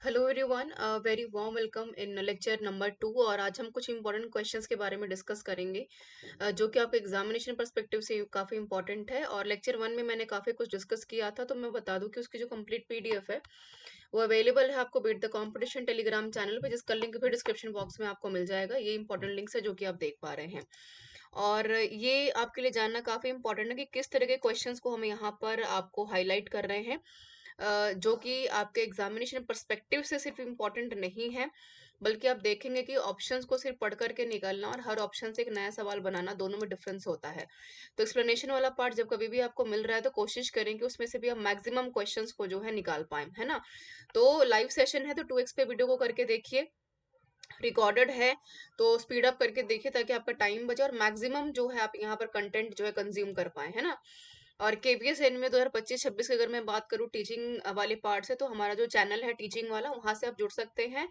Hello everyone, very warm welcome in lecture number 2। और आज हम कुछ इंपॉर्टेंट क्वेश्चंस के बारे में डिस्कस करेंगे, जो कि आपके एग्जामिनेशन पर्सपेक्टिव से काफ़ी इंपॉर्टेंट है। और लेक्चर 1 में मैंने काफ़ी कुछ डिस्कस किया था, तो मैं बता दूं कि उसकी जो कंप्लीट पीडीएफ है वो अवेलेबल है आपको beat the competition Telegram channel पे, जिसका लिंक भी डिस्क्रिप्शन बॉक्स में आपको मिल जाएगा। ये इंपॉर्टेंट लिंक्स है जो कि आप देख पा रहे हैं। और ये आपके लिए जानना काफ़ी इंपॉर्टेंट है कि किस तरह के क्वेश्चंस को हम यहाँ पर आपको हाईलाइट कर रहे हैं, जो कि आपके एग्जामिनेशन पर्सपेक्टिव से सिर्फ इम्पोर्टेंट नहीं है, बल्कि आप देखेंगे कि ऑप्शंस को सिर्फ पढ़ करके निकालना और हर ऑप्शन से एक नया सवाल बनाना, दोनों में डिफरेंस होता है। तो एक्सप्लेनेशन वाला पार्ट जब कभी भी आपको मिल रहा है तो कोशिश करें कि उसमें से भी आप मैक्सिमम क्वेश्चंस को जो है निकाल पाए, है ना। तो लाइव सेशन है तो 2x पे वीडियो को करके देखिए, रिकॉर्डेड है तो स्पीड अप करके देखिए ताकि आपका टाइम बचे और मैक्सिमम जो है आप यहाँ पर कंटेंट जो है कंज्यूम कर पाए, है ना। और केवीएस एन में 2025-26 की अगर मैं बात करूँ टीचिंग वाले पार्ट से, तो हमारा जो चैनल है टीचिंग वाला, वहां से आप जुड़ सकते हैं।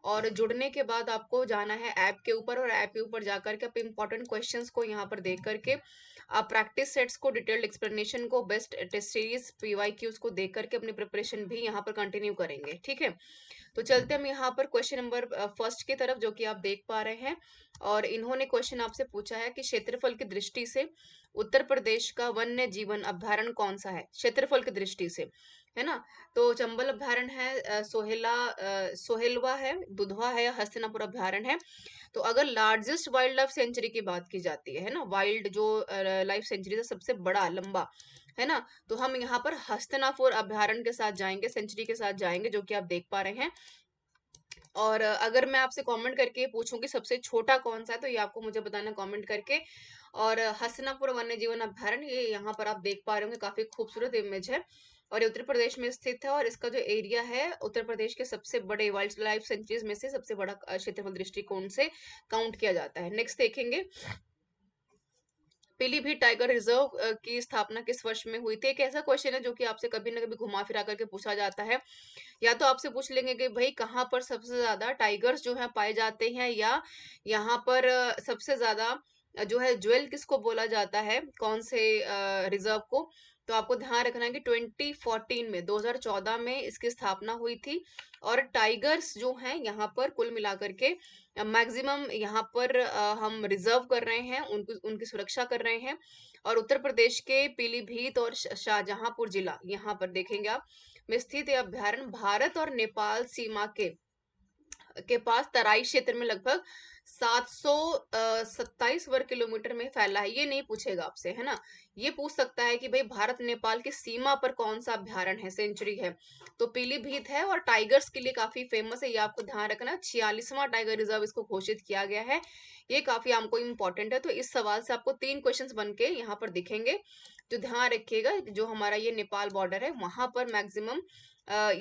और जुड़ने के बाद आपको जाना है ऐप के ऊपर, और ऐप के ऊपर जाकर के आप इंपॉर्टेंट क्वेश्चंस को यहाँ पर देख करके आप प्रैक्टिस सेट्स को, डिटेल्ड एक्सप्लेनेशन को, बेस्ट टेस्ट सीरीज पीवाईक्यूज को देख करके अपनी प्रिपरेशन भी यहाँ पर कंटिन्यू करेंगे, ठीक है। तो चलते हम यहाँ पर क्वेश्चन नंबर फर्स्ट की तरफ, जो कि आप देख पा रहे हैं। और इन्होंने क्वेश्चन आपसे पूछा है कि क्षेत्रफल की दृष्टि से उत्तर प्रदेश का वन्य जीवन अभ्यारण्य कौन सा है, क्षेत्रफल की दृष्टि से, है ना। तो चंबल अभ्यारण्य है, सोहेलवा है, दुधवा है, या हस्तिनापुर अभ्यारण्य है। तो अगर लार्जेस्ट वाइल्ड लाइफ सेंचुरी की बात की जाती है ना, वाइल्ड जो लाइफ सेंचुरी है सबसे बड़ा लंबा, है ना, तो हम यहाँ पर हस्तिनापुर अभ्यारण्य के साथ जाएंगे, सेंचुरी के साथ जाएंगे, जो कि आप देख पा रहे हैं। और अगर मैं आपसे कमेंट करके पूछूं कि सबसे छोटा कौन सा है, तो ये आपको मुझे बताना कमेंट करके। और हसनापुर वन्य जीवन अभ्यारण्य, ये यहाँ पर आप देख पा रहे होंगे, काफी खूबसूरत इमेज है। और ये उत्तर प्रदेश में स्थित है, और इसका जो एरिया है उत्तर प्रदेश के सबसे बड़े वाइल्ड लाइफ सेंचुरीज में से सबसे बड़ा क्षेत्रफल दृष्टिकोण से काउंट किया जाता है। नेक्स्ट देखेंगे, पीलीभीत टाइगर रिजर्व की स्थापना किस वर्ष में हुई थी। एक ऐसा क्वेश्चन है जो कि आपसे कभी ना कभी घुमा फिरा करके पूछा जाता है। या तो आपसे पूछ लेंगे कि भाई कहाँ पर सबसे ज्यादा टाइगर्स जो है पाए जाते हैं, या यहाँ पर सबसे ज्यादा जो है ज्वेल किसको बोला जाता है, कौन से रिजर्व को। तो आपको ध्यान रखना है कि 2014 में, 2014 में इसकी स्थापना हुई थी। और टाइगर्स जो हैं यहाँ पर कुल मिलाकर के मैक्सिमम यहाँ पर हम रिजर्व कर रहे हैं, उनकी उनकी सुरक्षा कर रहे हैं। और उत्तर प्रदेश के पीलीभीत और शाहजहांपुर जिला, यहाँ पर देखेंगे आप, में स्थित यह अभ्यारण्य भारत और नेपाल सीमा के पास तराई क्षेत्र में लगभग 727 वर्ग किलोमीटर में फैला है। ये नहीं पूछेगा आपसे, है ना। ये पूछ सकता है कि भाई भारत नेपाल की सीमा पर कौन सा अभ्यारण्य है, सेंचुरी है। तो पीलीभीत है, और टाइगर्स के लिए काफी फेमस है, ये आपको ध्यान रखना। 46वां टाइगर रिजर्व इसको घोषित किया गया है। ये काफी हमको इम्पोर्टेंट है। तो इस सवाल से आपको 3 क्वेश्चंस बन के यहाँ पर दिखेंगे, जो ध्यान रखिएगा। जो हमारा ये नेपाल बॉर्डर है, वहां पर मैक्सिमम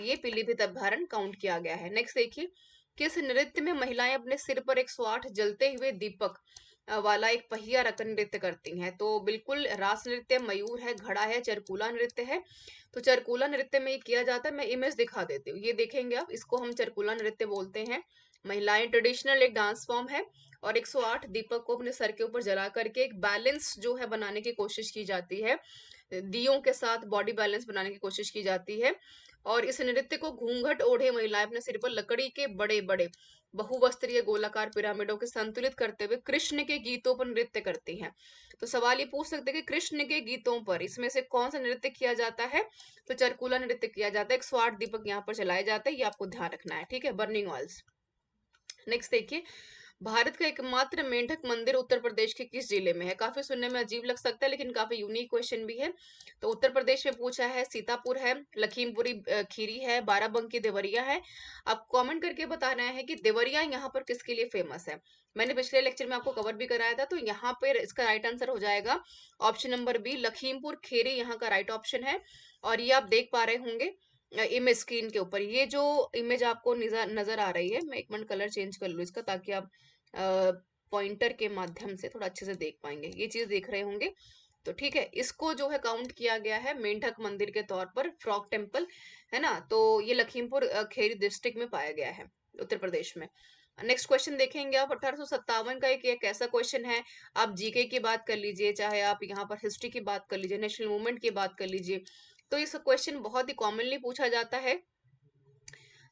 ये पीलीभीत अभ्यारण्य काउंट किया गया है। नेक्स्ट देखिए, किस नृत्य में महिलाएं अपने सिर पर 108 जलते हुए दीपक वाला एक पहिया रखकर नृत्य करती हैं। तो बिल्कुल रास नृत्य, मयूर है, घड़ा है, चरकूला नृत्य है। तो चरकूला नृत्य में ये किया जाता है। मैं इमेज दिखा देती हूँ, ये देखेंगे आप, इसको हम चरकूला नृत्य बोलते हैं। महिलाएं, ट्रेडिशनल एक डांस फॉर्म है। और 108 दीपक को अपने सर के ऊपर जला करके एक बैलेंस जो है बनाने की कोशिश की जाती है, दियों के साथ बॉडी बैलेंस बनाने की कोशिश की जाती है। और इस नृत्य को घूंघट ओढ़े महिलाएं अपने सिर पर लकड़ी के बड़े बड़े बहुवस्त्रीय गोलाकार पिरामिडों के संतुलित करते हुए कृष्ण के गीतों पर नृत्य करती हैं। तो सवाल ये पूछ सकते हैं कि कृष्ण के गीतों पर इसमें से कौन सा नृत्य किया जाता है। तो चरकुला नृत्य किया जाता है। 108 दीपक यहाँ पर जलाए जाते हैं, ये आपको ध्यान रखना है, ठीक है, बर्निंग ऑयल्स। नेक्स्ट देखिए, भारत का एकमात्र मेंढक मंदिर उत्तर प्रदेश के किस जिले में है। काफी सुनने में अजीब लग सकता है, लेकिन काफी यूनिक क्वेश्चन भी है। तो उत्तर प्रदेश में पूछा है, सीतापुर है, लखीमपुरी खीरी है, बाराबंकी देवरिया है। आप कमेंट करके बता रहे हैं कि देवरिया यहाँ पर किसके लिए फेमस है। मैंने पिछले लेक्चर में आपको कवर भी कराया था, तो यहाँ पर इसका राइट आंसर हो जाएगा option number B, Lakhimpur Kheri यहाँ का राइट ऑप्शन है। और ये आप देख पा रहे होंगे इमेज स्क्रीन के ऊपर, ये जो इमेज आपको नजर नजर आ रही है, मैं एक मिनट कलर चेंज कर लूँ इसका, ताकि आप पॉइंटर के माध्यम से थोड़ा अच्छे से देख पाएंगे। ये चीज देख रहे होंगे, तो ठीक है। इसको जो है काउंट किया गया है मेंढक मंदिर के तौर पर, फ्रॉग टेम्पल, है ना। तो ये लखीमपुर खेरी डिस्ट्रिक्ट में पाया गया है, उत्तर प्रदेश में। नेक्स्ट क्वेश्चन देखेंगे आप, 1857 का एक ऐसा क्वेश्चन है। आप जीके की बात कर लीजिए, चाहे आप यहाँ पर हिस्ट्री की बात कर लीजिए, नेशनल मूवमेंट की बात कर लीजिए, तो इस क्वेश्चन बहुत ही कॉमनली पूछा जाता है।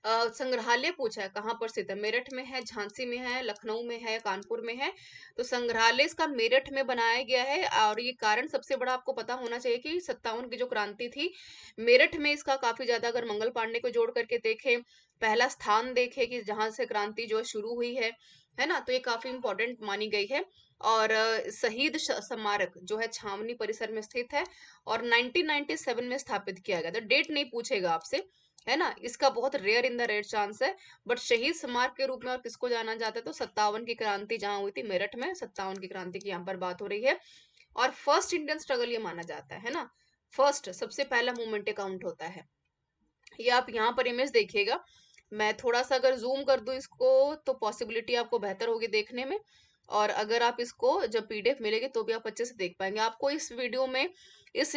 संग्रहालय पूछा है कहाँ पर स्थित है, मेरठ में है, झांसी में है, लखनऊ में है, कानपुर में है। तो संग्रहालय इसका मेरठ में बनाया गया है, और ये कारण सबसे बड़ा आपको पता होना चाहिए कि 57 की जो क्रांति थी, मेरठ में इसका काफी ज्यादा, अगर मंगल पांडे को जोड़ करके देखें, पहला स्थान देखे कि जहां से क्रांति जो शुरू हुई है ना, तो ये काफी इंपॉर्टेंट मानी गई है। और शहीद स्मारक जो है छावनी परिसर में स्थित है, और 1997 में स्थापित किया गया। तो डेट नहीं पूछेगा आपसे, है ना, इसका बहुत rare in the rare chance है। बट शहीद स्मारक के रूप में और किसको जाना जाता है, तो 57 की क्रांति जहां हुई थी मेरठ में, 57 की क्रांति की यहाँ पर बात हो रही है। और फर्स्ट इंडियन स्ट्रगल ये माना जाता है ना, फर्स्ट सबसे पहला मूवमेंट काउंट होता है। ये आप यहाँ पर इमेज देखिएगा, मैं थोड़ा सा अगर जूम कर दूं इसको, तो पॉसिबिलिटी आपको बेहतर होगी देखने में। और अगर आप इसको जब पीडीएफ मिलेगी तो भी आप अच्छे से देख पाएंगे। आपको इस वीडियो में इस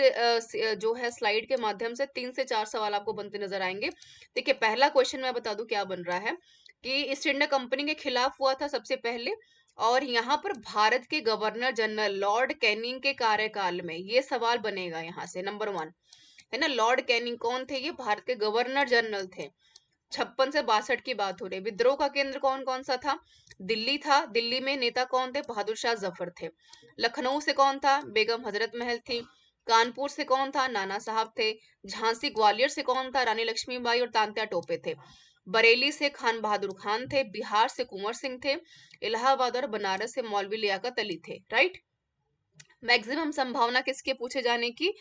जो है स्लाइड के माध्यम से 3 से 4 सवाल आपको बनते नजर आएंगे। देखिए, पहला क्वेश्चन मैं बता दूं क्या बन रहा है, कि ईस्ट इंडिया कंपनी के खिलाफ हुआ था सबसे पहले, और यहाँ पर भारत के गवर्नर जनरल लॉर्ड कैनिंग के कार्यकाल में, ये सवाल बनेगा यहाँ से नंबर 1, है ना। लॉर्ड कैनिंग कौन थे, ये भारत के गवर्नर जनरल थे। 56 से 62 की बात हो रही है। विद्रोह का केंद्र कौन कौन सा था, दिल्ली था। दिल्ली में नेता कौन थे, बहादुर शाह जफर थे। लखनऊ से कौन था, बेगम हजरत महल थी। कानपुर से कौन था, नाना साहब थे। झांसी ग्वालियर से कौन था, रानी लक्ष्मीबाई और तांत्या टोपे थे। बरेली से खान बहादुर खान थे। बिहार से कुंवर सिंह थे। इलाहाबाद और बनारस से मौलवी लियाकत अली थे। राइट। मैक्सिमम संभावना किसके पूछे जाने की,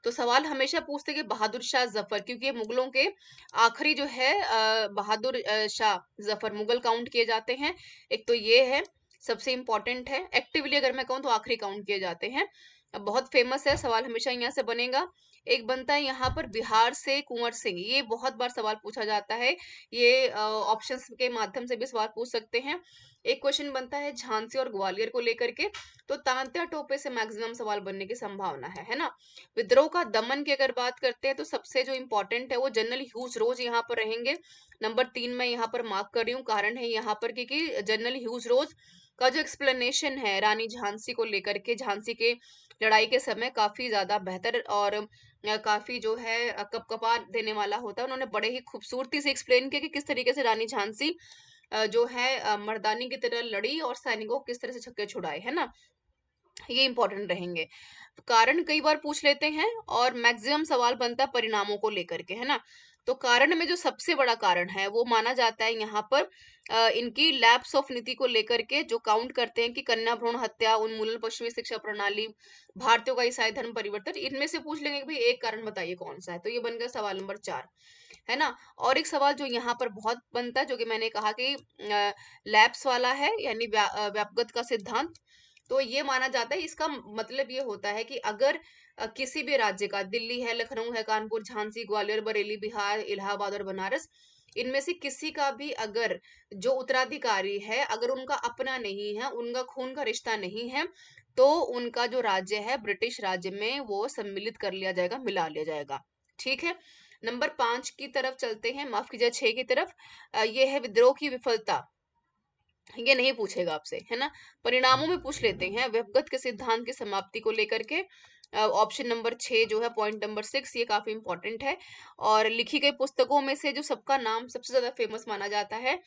तो सवाल हमेशा पूछते कि बहादुर शाह जफर, क्योंकि ये मुगलों के आखिरी जो है बहादुर शाह जफर मुगल काउंट किए जाते हैं। एक तो ये है, सबसे इंपॉर्टेंट है। एक्टिवली अगर मैं कहूँ तो आखिरी काउंट किए जाते हैं। अब बहुत फेमस है, सवाल हमेशा यहाँ से बनेगा। एक बनता है यहाँ पर बिहार से कुंवर सिंह, ये बहुत बार सवाल पूछा जाता है, ये ऑप्शंस के माध्यम से भी सवाल पूछ सकते हैं। एक क्वेश्चन बनता है झांसी और ग्वालियर को लेकर के, तो तांत्या टोपे से मैक्सिमम सवाल बनने की संभावना है ना। विद्रोह का दमन की अगर बात करते हैं, तो सबसे जो इंपॉर्टेंट है वो जनरल ह्यूज रोज यहाँ पर रहेंगे। नंबर 3 मैं यहाँ पर मार्क कर रही हूँ, कारण है यहाँ पर क्योंकि जनरल ह्यूज रोज का जो एक्सप्लेनेशन है रानी झांसी को लेकर के, झांसी के लड़ाई के समय, काफी ज्यादा बेहतर और काफी जो है कपकपा देने वाला होता है। उन्होंने बड़े ही खूबसूरती से एक्सप्लेन किया कि किस तरीके से रानी झांसी जो है मर्दानी की तरह लड़ी और सैनिकों को किस तरह से छक्के छुड़ाए, है ना। ये इंपॉर्टेंट रहेंगे। कारण कई बार पूछ लेते हैं, और मैक्सिमम सवाल बनता है परिणामों को लेकर के, है ना। तो कारण में जो सबसे बड़ा कारण है वो माना जाता है यहाँ पर इनकी लैप्स ऑफ नीति को लेकर के, जो काउंट करते हैं कि कन्या भ्रूण हत्या, उन्मूलन, पश्चिमी शिक्षा प्रणाली, भारतीयों का ईसाई धर्म परिवर्तन, इनमें से पूछ लेंगे कि भाई एक कारण बताइए कौन सा है, तो ये बन गया सवाल नंबर 4, है ना। और एक सवाल जो यहाँ पर बहुत बनता है, जो कि मैंने कहा कि लैप्स वाला है, यानी व्यापगत का सिद्धांत। तो ये माना जाता है, इसका मतलब ये होता है कि अगर किसी भी राज्य का, दिल्ली है, लखनऊ है, कानपुर, झांसी, ग्वालियर, बरेली, बिहार, इलाहाबाद और बनारस, इनमें से किसी का भी अगर जो उत्तराधिकारी है, अगर उनका अपना नहीं है, उनका खून का रिश्ता नहीं है, तो उनका जो राज्य है ब्रिटिश राज्य में वो सम्मिलित कर लिया जाएगा, मिला लिया जाएगा। ठीक है। नंबर 5 की तरफ चलते हैं, माफ कीजिए 6 की तरफ। ये है विद्रोह की विफलता, ये नहीं पूछेगा आपसे, है ना। परिणामों में पूछ लेते हैं, व्यक्तिगत के सिद्धांत की समाप्ति को लेकर के। ऑप्शन नंबर 6 जो है, पॉइंट नंबर 6, ये काफी इंपॉर्टेंट है। और लिखी गई पुस्तकों में से जो सबका नाम सबसे ज्यादा फेमस माना जाता है,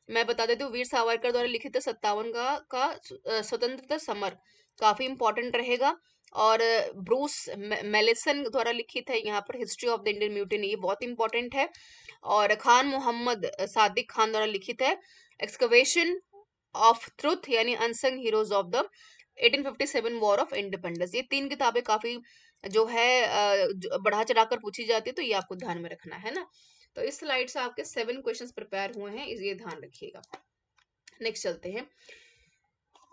मैं बता देती हूँ, वीर सावरकर द्वारा लिखित 57 का स्वतंत्रता समर, काफी इंपॉर्टेंट रहेगा। और ब्रूस मेलिसन द्वारा लिखित है यहाँ पर history of the Indian mutiny, ये बहुत इंपॉर्टेंट है। और खान मोहम्मद सादिक खान द्वारा लिखित है एक्सकवेशन ऑफ ट्रुथ, यानी unsung heroes of the 1857 war of independence. ये 3 किताबें काफी जो है बढ़ा चढ़ा कर पूछी जाती है, तो ये आपको ध्यान में रखना है ना। तो इस स्लाइड से आपके 7 क्वेश्चंस प्रिपेयर हुए हैं, ये ध्यान रखिएगा। नेक्स्ट चलते हैं।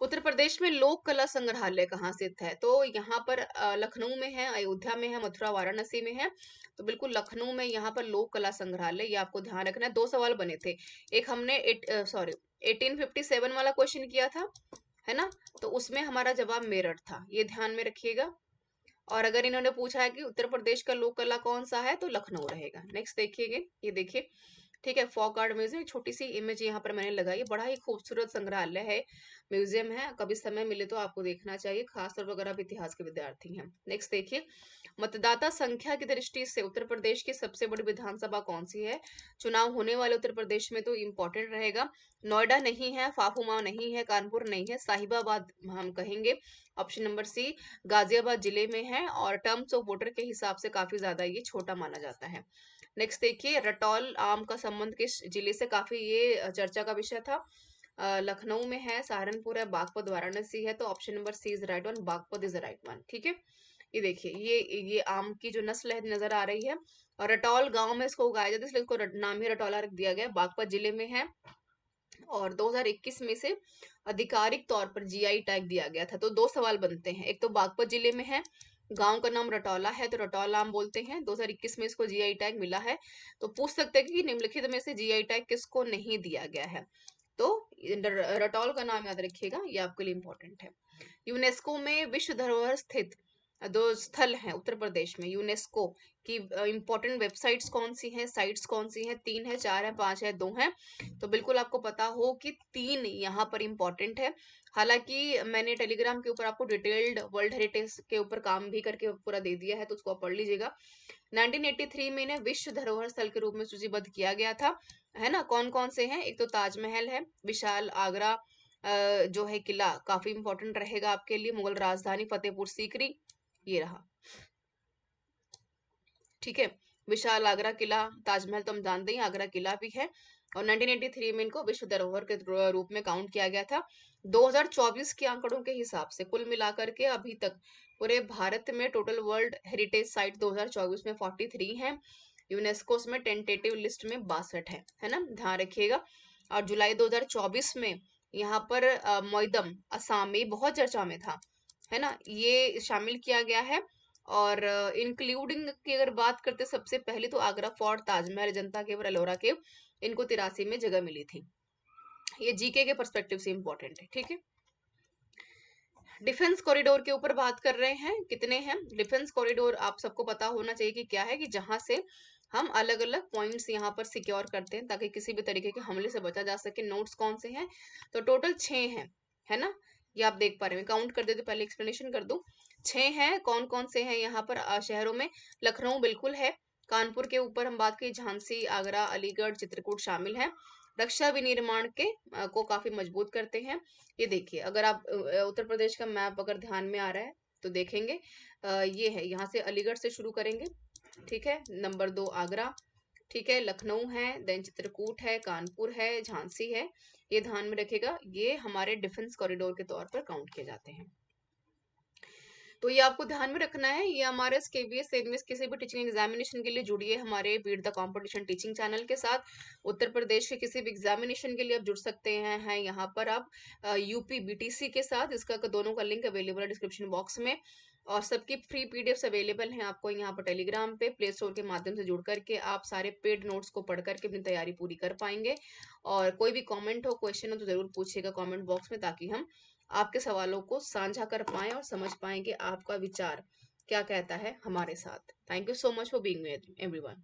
उत्तर प्रदेश में लोक कला संग्रहालय कहाँ स्थित है, तो यहाँ पर लखनऊ में है, अयोध्या में है, मथुरा वाराणसी में है। तो बिल्कुल लखनऊ में यहाँ पर लोक कला संग्रहालय, ये आपको ध्यान रखना है। 2 सवाल बने थे, एक हमने 1857 वाला क्वेश्चन किया था, है ना, तो उसमें हमारा जवाब मेरठ था, ये ध्यान में रखिएगा। और अगर इन्होंने पूछा है कि उत्तर प्रदेश का लोक कला कौन सा है, तो लखनऊ रहेगा। नेक्स्ट देखिएगा, ये देखिए, ठीक है, फॉक आर्ट म्यूजियम, एक छोटी सी इमेज यहाँ पर मैंने लगाई है, बड़ा ही खूबसूरत संग्रहालय है, म्यूजियम है, कभी समय मिले तो आपको देखना चाहिए, खासतौर पर अगर आप इतिहास के विद्यार्थी हैं। नेक्स्ट देखिए, मतदाता संख्या की दृष्टि से उत्तर प्रदेश की सबसे बड़ी विधानसभा कौन सी है? चुनाव होने वाले उत्तर प्रदेश में तो इम्पोर्टेंट रहेगा, नोएडा नहीं है, फाफूमाओ नहीं है, कानपुर नहीं है, साहिबाबाद हम कहेंगे, ऑप्शन नंबर सी गाजियाबाद जिले में है, और टर्म्स ऑफ वोटर के हिसाब से काफी ज्यादा ये छोटा माना जाता है। नेक्स्ट देखिए, रटौल आम का संबंध किस जिले से, काफी ये चर्चा का विषय था। लखनऊ में है, सहारनपुर है, बागपत वाराणसी है, तो option number C is right one, Baghpat is right one. ठीक है, ये देखिए, ये आम की जो नस्ल है नजर आ रही है, और रटौल गांव में इसको उगाया जाता है, इसलिए इसको नाम ही रटौला रख दिया गया, बागपत जिले में है, और 2021 में से आधिकारिक तौर पर जीआई टैग दिया गया था। तो दो सवाल बनते हैं, एक तो बागपत जिले में है, गांव का नाम रटौला है, तो रटौल आम बोलते हैं, 2021 में इसको जीआई टैग मिला है, तो पूछ सकते हैं कि निम्नलिखित में से जीआई टैग किसको नहीं दिया गया है? तो रटौल का नाम याद रखिएगा, ये आपके लिए इंपॉर्टेंट है। यूनेस्को में विश्व धरोहर स्थित दो स्थल हैं उत्तर प्रदेश में, यूनेस्को की इंपॉर्टेंट वेबसाइट्स कौन सी हैं, साइट्स कौन सी हैं? 3 है, 4 है, 5 है, 2 है? तो बिल्कुल आपको पता हो कि 3 यहाँ पर इंपॉर्टेंट है। हालांकि मैंने टेलीग्राम के ऊपर आपको डिटेल्ड वर्ल्ड हेरिटेज के ऊपर काम भी करके पूरा दे दिया है, तो उसको आप पढ़ लीजिएगा। 1983 में इन्हें विश्व धरोहर स्थल के रूप में सूचीबद्ध किया गया था, है ना? कौन कौन से हैं? एक तो ताजमहल है, विशाल आगरा जो है किला काफी इंपॉर्टेंट रहेगा आपके लिए, मुगल राजधानी फतेहपुर सीकरी, ये रहा। ठीक है, विशाल आगरा किला, ताजमहल तो हम जानते हैं, आगरा किला भी है, और 1983 में इनको विश्व धरोहर के रूप में काउंट किया गया था। 2024 के आंकड़ों के हिसाब से कुल मिलाकर के अभी तक पूरे भारत में टोटल वर्ल्ड हेरिटेज साइट 2024 में 43 हैं, यूनेस्को में टेंटेटिव लिस्ट में 62 है ना, ध्यान रखिएगा। और जुलाई 2024 में यहाँ पर मोइदम असम में बहुत चर्चा में था, है ना, ये शामिल किया गया है। और इंक्लूडिंग की अगर बात करते सबसे पहले तो आगरा फोर्ट, ताजमहल, अजंता केव, एलोरा केव, इनको 83 में जगह मिली थी। ये जीके के पर्सपेक्टिव से इंपॉर्टेंट है। ठीक है, डिफेंस कॉरिडोर के ऊपर बात कर रहे हैं, कितने हैं डिफेंस कॉरिडोर? आप सबको पता होना चाहिए कि क्या है, कि जहां से हम अलग अलग पॉइंट्स यहाँ पर सिक्योर करते हैं ताकि किसी भी तरीके के हमले से बचा जा सके। नोट्स कौन से हैं? तो टोटल 6 हैं, है ना, ये आप देख पा रहे हैं, काउंट कर देते, पहले एक्सप्लेनेशन कर दूं। 6 हैं, कौन कौन से हैं यहाँ पर शहरों में? लखनऊ बिल्कुल है, कानपुर के ऊपर हम बात करें, झांसी, आगरा, अलीगढ़, चित्रकूट शामिल है, रक्षा विनिर्माण के को काफी मजबूत करते हैं। ये देखिए, अगर आप उत्तर प्रदेश का मैप अगर ध्यान में आ रहा है तो देखेंगे, ये है, यहाँ से अलीगढ़ से शुरू करेंगे, ठीक है, नंबर 2 आगरा, ठीक है, लखनऊ है, देन चित्रकूट है, कानपुर है, झांसी है, ये ध्यान में रखिएगा, ये हमारे डिफेंस कॉरिडोर के तौर पर काउंट किए जाते हैं। तो ये आपको ध्यान में रखना है, ये हमारे केवीएस सेमएस किसी भी टीचिंग एग्जामिनेशन के लिए जुड़िए हमारे beat the competition teaching channel के साथ। उत्तर प्रदेश के किसी भी एग्जामिनेशन के लिए आप जुड़ सकते हैं यहाँ पर आप यूपी बीटीसी के साथ, इसका दोनों का लिंक अवेलेबल है डिस्क्रिप्शन बॉक्स में, और सबकी फ्री पीडीएफ्स अवेलेबल हैं आपको यहाँ पर टेलीग्राम पे, प्ले स्टोर के माध्यम से जुड़ करके आप सारे पेड नोट्स को पढ़ करके अपनी तैयारी पूरी कर पाएंगे। और कोई भी कमेंट हो, क्वेश्चन हो तो जरूर पूछिएगा कमेंट बॉक्स में, ताकि हम आपके सवालों को साझा कर पाएं और समझ पाएं कि आपका विचार क्या कहता है हमारे साथ। Thank you so much for being with everyone.